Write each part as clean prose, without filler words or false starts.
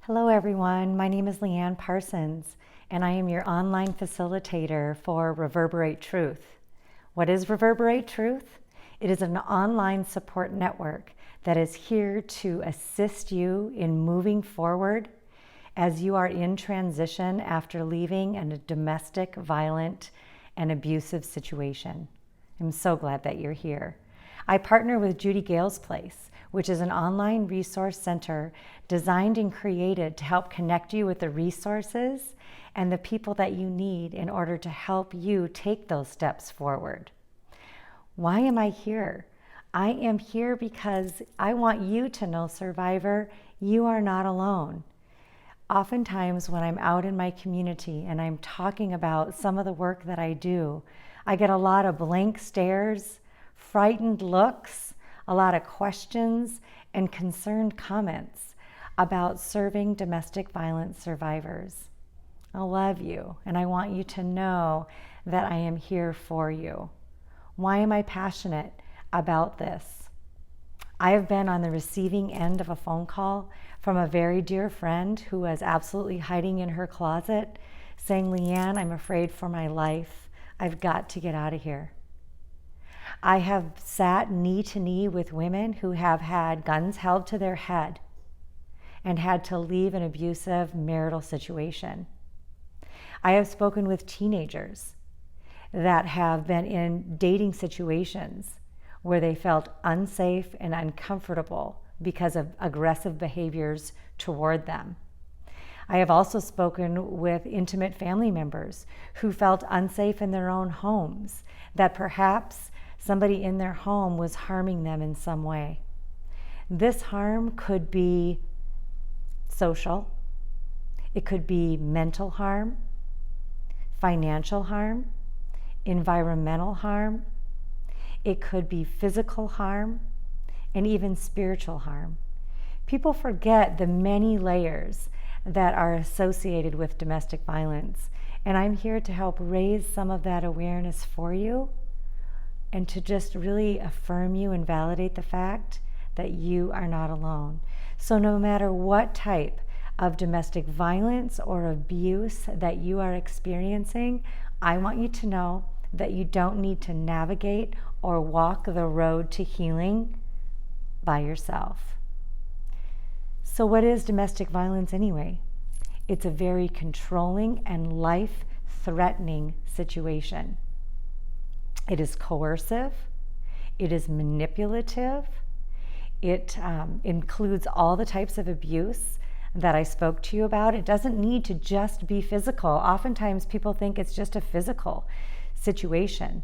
Hello everyone, my name is LeAnne Parsons and I am your online facilitator for Reverberate Truth. What is Reverberate Truth? It is an online support network that is here to assist you in moving forward as you are in transition after leaving a domestic, violent, and abusive situation. I'm so glad that you're here. I partner with Judy Gale's Place, which is an online resource center designed and created to help connect you with the resources and the people that you need in order to help you take those steps forward. Why am I here? I am here because I want you to know, survivor, you are not alone. Oftentimes when I'm out in my community and I'm talking about some of the work that I do, I get a lot of blank stares, frightened looks, a lot of questions, and concerned comments about serving domestic violence survivors. I love you, and I want you to know that I am here for you. Why am I passionate about this? I have been on the receiving end of a phone call from a very dear friend who was absolutely hiding in her closet, saying, "LeAnne, I'm afraid for my life. I've got to get out of here." I have sat knee to knee with women who have had guns held to their head and had to leave an abusive marital situation. I have spoken with teenagers that have been in dating situations where they felt unsafe and uncomfortable because of aggressive behaviors toward them. I have also spoken with intimate family members who felt unsafe in their own homes, that perhaps somebody in their home was harming them in some way. This harm could be social, it could be mental harm, financial harm, environmental harm, it could be physical harm, and even spiritual harm. People forget the many layers that are associated with domestic violence, and I'm here to help raise some of that awareness for you and to just really affirm you and validate the fact that you are not alone. So no matter what type of domestic violence or abuse that you are experiencing, I want you to know that you don't need to navigate or walk the road to healing by yourself. So what is domestic violence anyway? It's a very controlling and life-threatening situation. It is coercive, it is manipulative, it includes all the types of abuse that I spoke to you about. It doesn't need to just be physical. Oftentimes people think it's just a physical situation.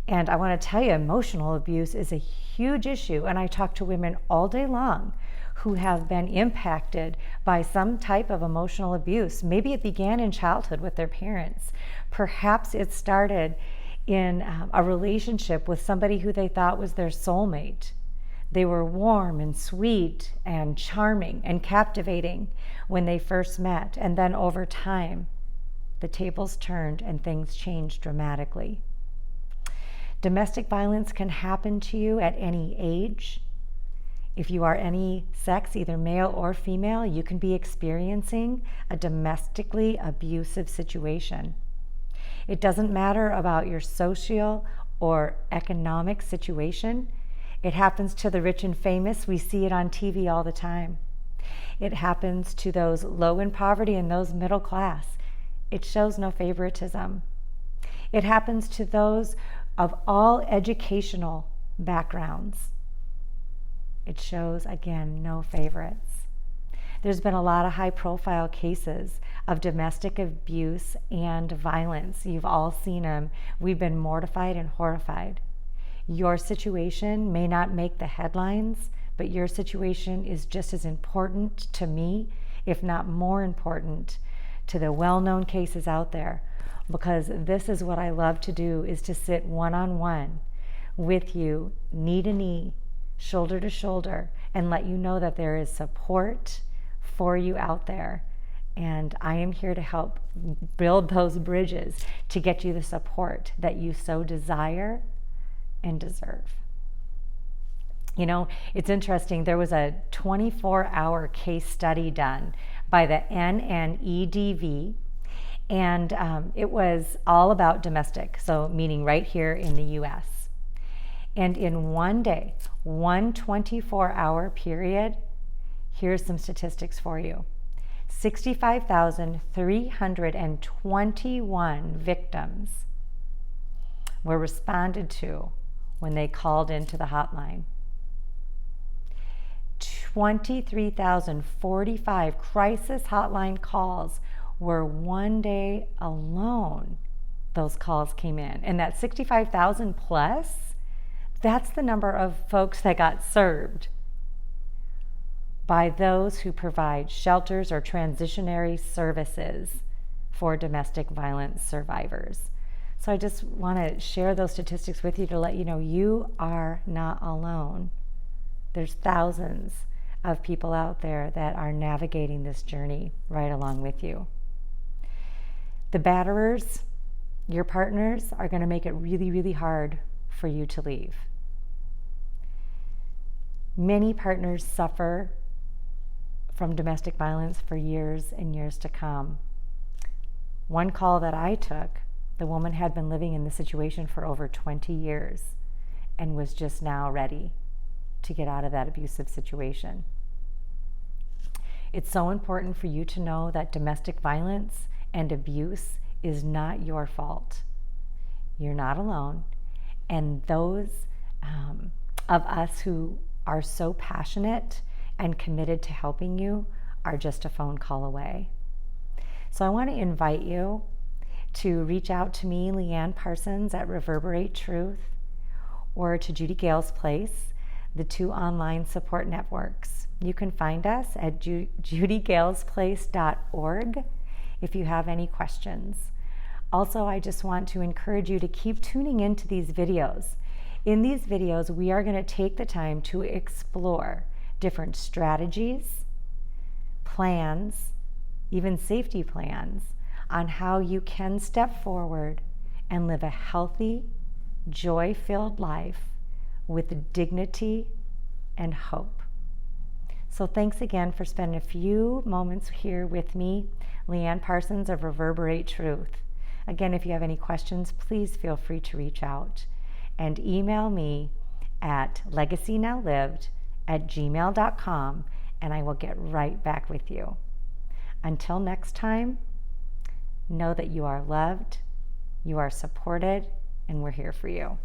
And I want to tell you, emotional abuse is a huge issue. And I talk to women all day long who have been impacted by some type of emotional abuse. Maybe it began in childhood with their parents. Perhaps it started in a relationship with somebody who they thought was their soulmate. They were warm and sweet and charming and captivating when they first met. And then over time, the tables turned and things changed dramatically. Domestic violence can happen to you at any age. If you are any sex, either male or female, you can be experiencing a domestically abusive situation. It doesn't matter about your social or economic situation. It happens to the rich and famous. We see it on TV all the time. It happens to those low in poverty and those middle class. It shows no favoritism. It happens to those of all educational backgrounds. It shows, again, no favorites. There's been a lot of high-profile cases of domestic abuse and violence. You've all seen them. We've been mortified and horrified. Your situation may not make the headlines, but your situation is just as important to me, if not more important, to the well-known cases out there. Because this is what I love to do, is to sit one-on-one with you, knee to knee, shoulder to shoulder, and let you know that there is support for you out there. And I am here to help build those bridges to get you the support that you so desire and deserve. You know, it's interesting, there was a 24-hour case study done by the NNEDV. And it was all about domestic, so meaning right here in the US. And in one day, one 24-hour period, here's some statistics for you. 65,321 victims were responded to when they called into the hotline. 23,045 crisis hotline calls were one day alone. Those calls came in. And that 65,000 plus, that's the number of folks that got served by those who provide shelters or transitionary services for domestic violence survivors. So I just want to share those statistics with you to let you know you are not alone. There's thousands of people out there that are navigating this journey right along with you. The batterers, your partners, are going to make it really, really hard for you to leave. Many partners suffer from domestic violence for years and years to come. One call that I took, the woman had been living in the situation for over 20 years and was just now ready to get out of that abusive situation. It's so important for you to know that domestic violence and abuse is not your fault. You're not alone. And those of us who are so passionate and committed to helping you are just a phone call away. So I want to invite you to reach out to me, LeAnne Parsons at Reverberate Truth, or to Judy Gale's Place, the two online support networks. You can find us at judygalesplace.org if you have any questions. Also, I just want to encourage you to keep tuning into these videos. In these videos, we are going to take the time to explore different strategies, plans, even safety plans on how you can step forward and live a healthy, joy-filled life with dignity and hope. So thanks again for spending a few moments here with me, LeAnne Parsons of Reverberate Truth. Again, if you have any questions, please feel free to reach out and email me at legacynowlived@gmail.com, and I will get right back with you. Until next time, know that you are loved, you are supported, and we're here for you.